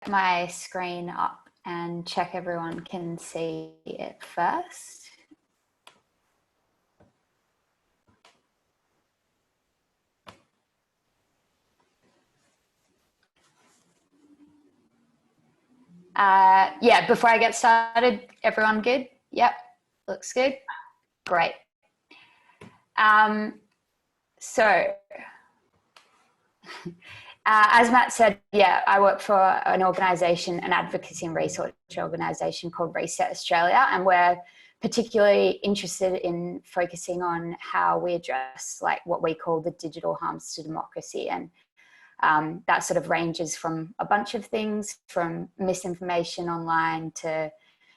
my screen up and check everyone can see it first. Yeah, before I get started, everyone good? Yep, looks good. Great. As Matt said, yeah, I work for an organisation, an advocacy and research organisation called Reset Australia, and we're particularly interested in focusing on how we address like what we call the digital harms to democracy. And that sort of ranges from a bunch of things, from misinformation online to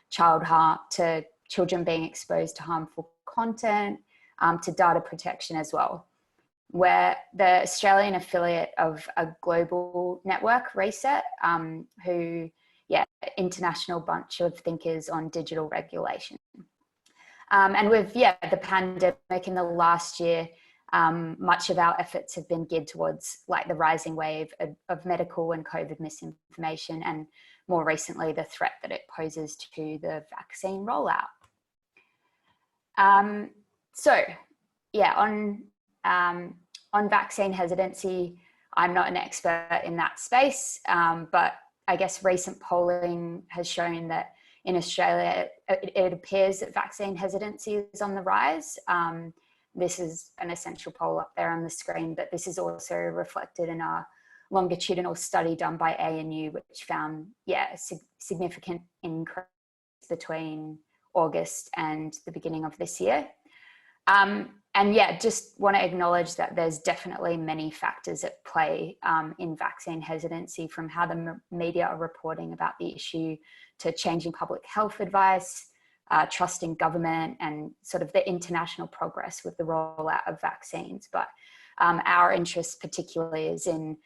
child harm, to children being exposed to harmful content, to data protection as well. We're the Australian affiliate of a global network, Reset, who, yeah, international bunch of thinkers on digital regulation. And with, yeah, the pandemic in the last year, much of our efforts have been geared towards like the rising wave of medical and COVID misinformation, and more recently, the threat that it poses to the vaccine rollout. So, yeah, on vaccine hesitancy, I'm not an expert in that space, but I guess recent polling has shown that in Australia, it appears that vaccine hesitancy is on the rise. This is an essential poll up there on the screen, but this is also reflected in a longitudinal study done by ANU, which found, yeah, a significant increase between August and the beginning of this year. And yeah, just want to acknowledge that there's definitely many factors at play in vaccine hesitancy, from how the media are reporting about the issue to changing public health advice, trusting government, and sort of the international progress with the rollout of vaccines. But our interest particularly is in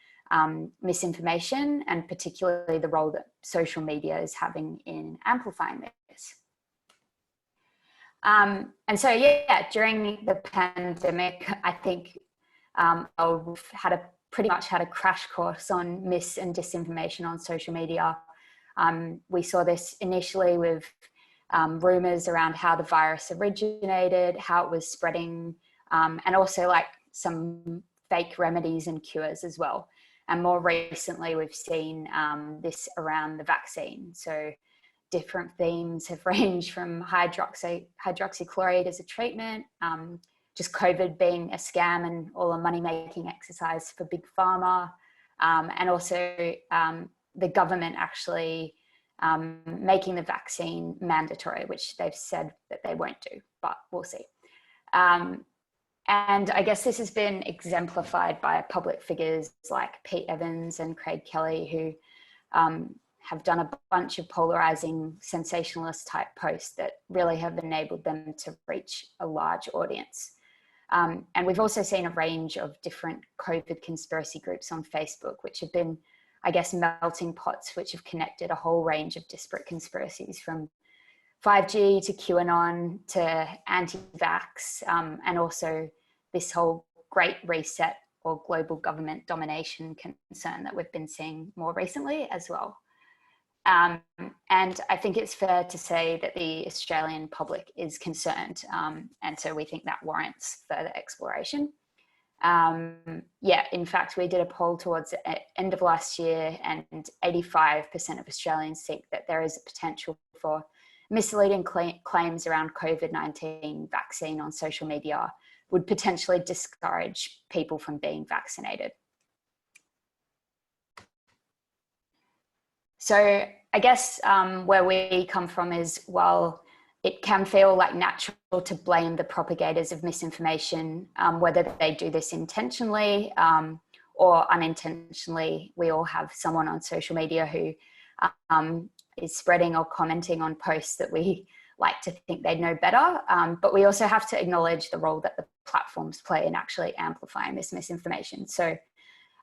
misinformation, and particularly the role that social media is having in amplifying this. And so, yeah, during the pandemic, I think we've pretty much had a crash course on mis and disinformation on social media. We saw this initially with rumors around how the virus originated, how it was spreading, and also like some fake remedies and cures as well. And more recently, we've seen this around the vaccine. So different themes have ranged from hydroxychloroquine as a treatment, just COVID being a scam and all a money-making exercise for big pharma, and also the government actually making the vaccine mandatory, which they've said that they won't do, but we'll see. And I guess this has been exemplified by public figures like Pete Evans and Craig Kelly, who have done a bunch of polarizing sensationalist type posts that really have enabled them to reach a large audience. And we've also seen a range of different COVID conspiracy groups on Facebook, which have been, I guess, melting pots, which have connected a whole range of disparate conspiracies, from 5G to QAnon to anti-vax, and also this whole Great Reset or global government domination concern that we've been seeing more recently as well. And I think it's fair to say that the Australian public is concerned, and so we think that warrants further exploration. Yeah, in fact, we did a poll towards the end of last year, and 85% of Australians think that there is a potential for misleading claims around COVID-19 vaccine on social media would potentially discourage people from being vaccinated. So I guess where we come from is, while it can feel like natural to blame the propagators of misinformation, whether they do this intentionally or unintentionally, we all have someone on social media who is spreading or commenting on posts that we like to think they know better. But we also have to acknowledge the role that the platforms play in actually amplifying this misinformation. So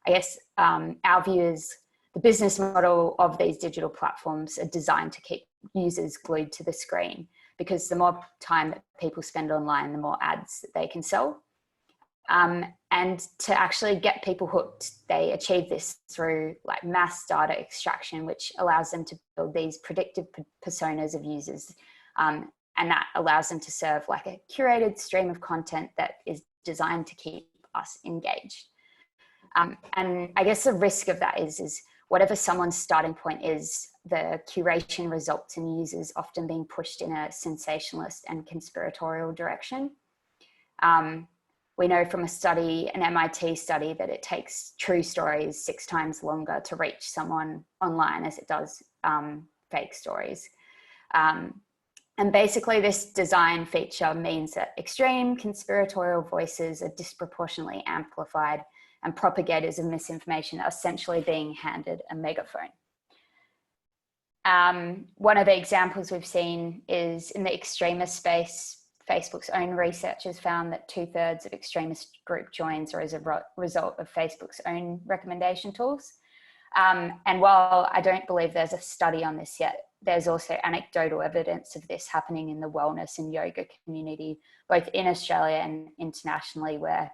I guess our view is the business model of these digital platforms are designed to keep users glued to the screen, because the more time that people spend online, the more ads that they can sell. And to actually get people hooked, they achieve this through like mass data extraction, which allows them to build these predictive personas of users. And that allows them to serve like a curated stream of content that is designed to keep us engaged. And I guess the risk of that is whatever someone's starting point is, the curation results in users often being pushed in a sensationalist and conspiratorial direction. We know from a study, an MIT study, that it takes true stories 6 times longer to reach someone online as it does fake stories. And basically this design feature means that extreme conspiratorial voices are disproportionately amplified, and propagators of misinformation are essentially being handed a megaphone. One of the examples we've seen is in the extremist space. Facebook's own researchers found that 2/3 of extremist group joins are as a result of Facebook's own recommendation tools. And while I don't believe there's a study on this yet, there's also anecdotal evidence of this happening in the wellness and yoga community, both in Australia and internationally, where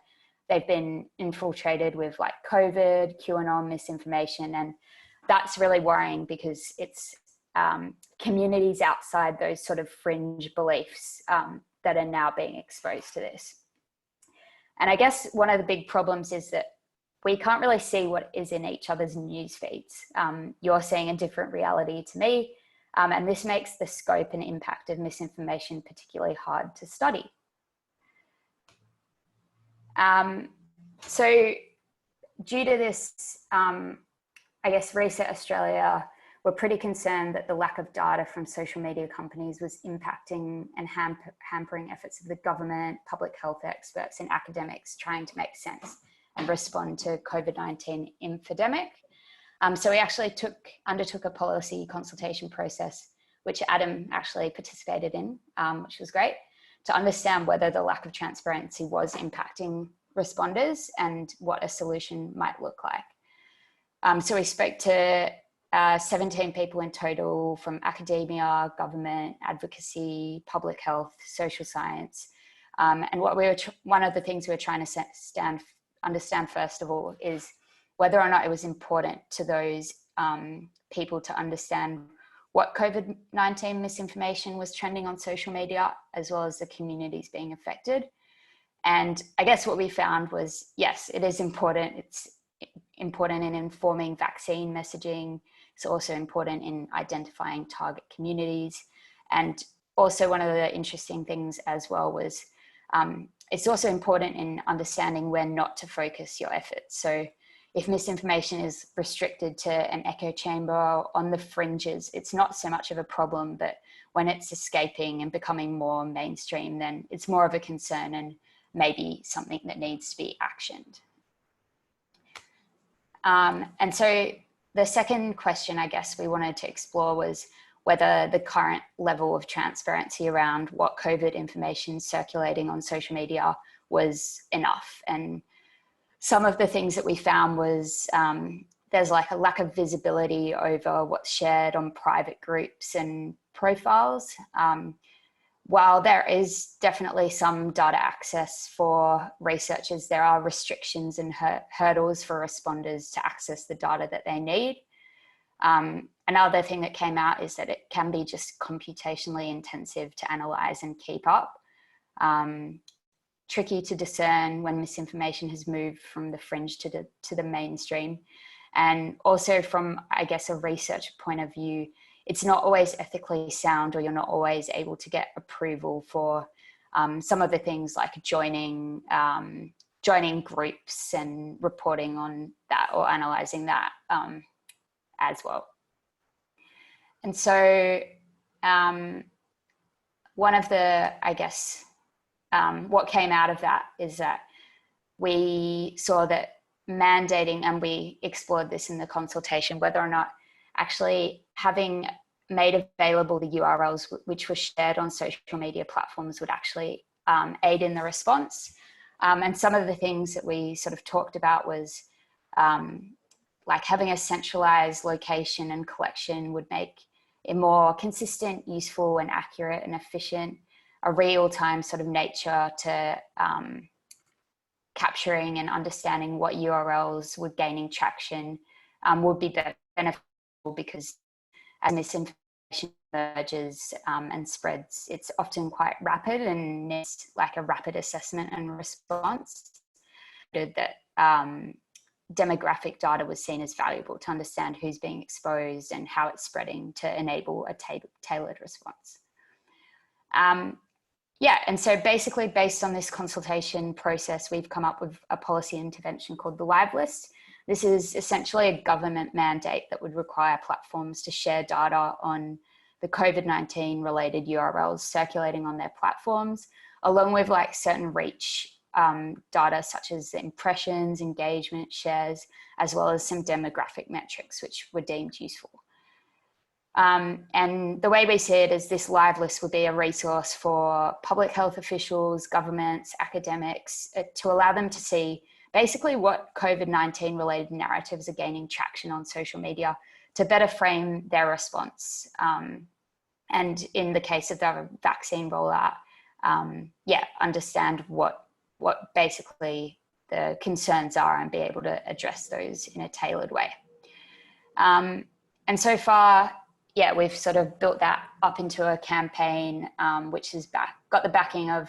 they've been infiltrated with like COVID, QAnon misinformation. And that's really worrying because it's communities outside those sort of fringe beliefs that are now being exposed to this. And I guess one of the big problems is that we can't really see what is in each other's news feeds. You're seeing a different reality to me, and this makes the scope and impact of misinformation particularly hard to study. So due to this, I guess Reset Australia were pretty concerned that the lack of data from social media companies was impacting and hampering efforts of the government, public health experts and academics trying to make sense and respond to COVID-19 infodemic. So we actually undertook a policy consultation process, which Adam actually participated in, which was great, to understand whether the lack of transparency was impacting responders and what a solution might look like. So we spoke to 17 people in total from academia, government, advocacy, public health, social science. And what one of the things we were trying to understand first of all is whether or not it was important to those people to understand what COVID-19 misinformation was trending on social media, as well as the communities being affected. And I guess what we found was, yes, it is important. It's important in informing vaccine messaging. It's also important in identifying target communities. And also one of the interesting things as well was it's also important in understanding where not to focus your efforts. So if misinformation is restricted to an echo chamber or on the fringes, it's not so much of a problem, but when it's escaping and becoming more mainstream, then it's more of a concern and maybe something that needs to be actioned. And so the second question I guess we wanted to explore was whether the current level of transparency around what COVID information circulating on social media was enough. And some of the things that we found was there's like a lack of visibility over what's shared on private groups and profiles. While there is definitely some data access for researchers, there are restrictions and hurdles for responders to access the data that they need. Another thing that came out is that it can be just computationally intensive to analyze and keep up. Tricky to discern when misinformation has moved from the fringe to the mainstream. And also from, I guess, a research point of view, it's not always ethically sound, or you're not always able to get approval for some of the things like joining groups and reporting on that or analyzing that as well. And so one of the, I guess, what came out of that is that we saw that mandating, and we explored this in the consultation, whether or not actually having made available the URLs which were shared on social media platforms would actually aid in the response. And some of the things that we sort of talked about was like having a centralized location and collection would make it more consistent, useful and accurate and efficient, a real-time sort of nature to capturing and understanding what URLs were gaining traction would be beneficial, because as misinformation emerges and spreads, it's often quite rapid and needs like a rapid assessment and response. That demographic data was seen as valuable to understand who's being exposed and how it's spreading to enable a tailored response. Yeah, and so basically based on this consultation process, we've come up with a policy intervention called the Livelist. This is essentially a government mandate that would require platforms to share data on the COVID-19 related URLs circulating on their platforms, along with like certain reach data such as impressions, engagement, shares, as well as some demographic metrics which were deemed useful. And the way we see it is this Livelist would be a resource for public health officials, governments, academics, to allow them to see basically what COVID-19 related narratives are gaining traction on social media to better frame their response. And in the case of the vaccine rollout, understand what basically the concerns are and be able to address those in a tailored way. And so far, we've sort of built that up into a campaign, which has got the backing of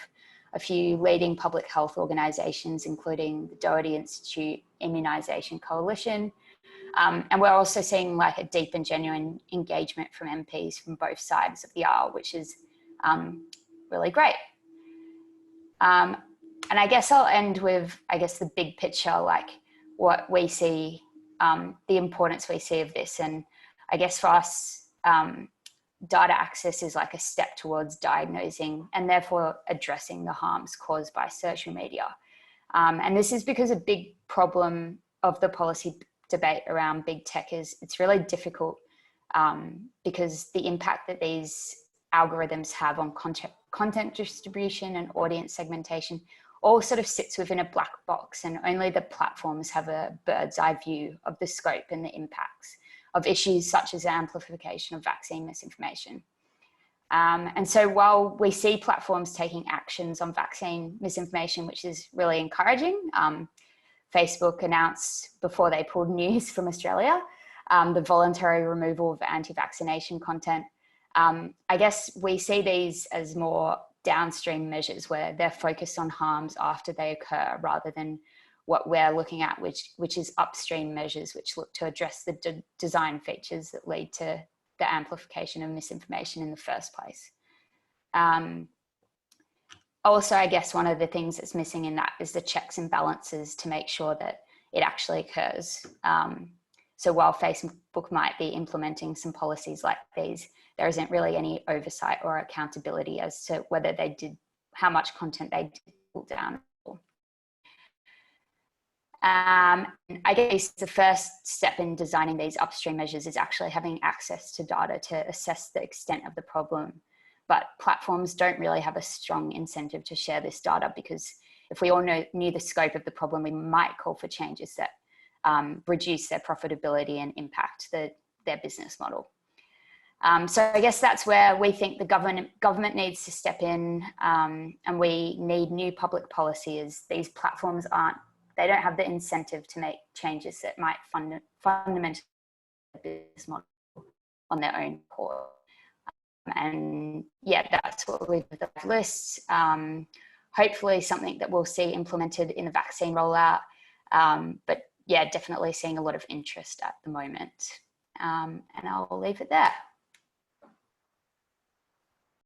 a few leading public health organisations, including the Doherty Institute Immunisation Coalition. And we're also seeing like a deep and genuine engagement from MPs from both sides of the aisle, which is really great. And I guess I'll end with, the big picture, like what we see, the importance we see of this. And I guess for us, data access is like a step towards diagnosing and therefore addressing the harms caused by social media. And this is because a big problem of the policy debate around big tech is it's really difficult because the impact that these algorithms have on content distribution and audience segmentation all sort of sits within a black box, and only the platforms have a bird's eye view of the scope and the impacts of issues such as amplification of vaccine misinformation. And so while we see platforms taking actions on vaccine misinformation, which is really encouraging, Facebook announced before they pulled news from Australia, the voluntary removal of anti-vaccination content. I guess we see these as more downstream measures where they're focused on harms after they occur rather than what we're looking at, which is upstream measures which look to address the design features that lead to the amplification of misinformation in the first place. Also, I guess one of the things that's missing in that is the checks and balances to make sure that it actually occurs. So while Facebook might be implementing some policies like these, there isn't really any oversight or accountability as to whether they did, how much content they did pull down. I guess the first step in designing these upstream measures is actually having access to data to assess the extent of the problem. But platforms don't really have a strong incentive to share this data, because if we all knew the scope of the problem, we might call for changes that reduce their profitability and impact their business model. So I guess that's where we think the government needs to step in, and we need new public policy, as these platforms they don't have the incentive to make changes that might fundamentally their business model on their own core. And that's what we've with the lists. Hopefully something that we'll see implemented in the vaccine rollout. But definitely seeing a lot of interest at the moment. And I'll leave it there.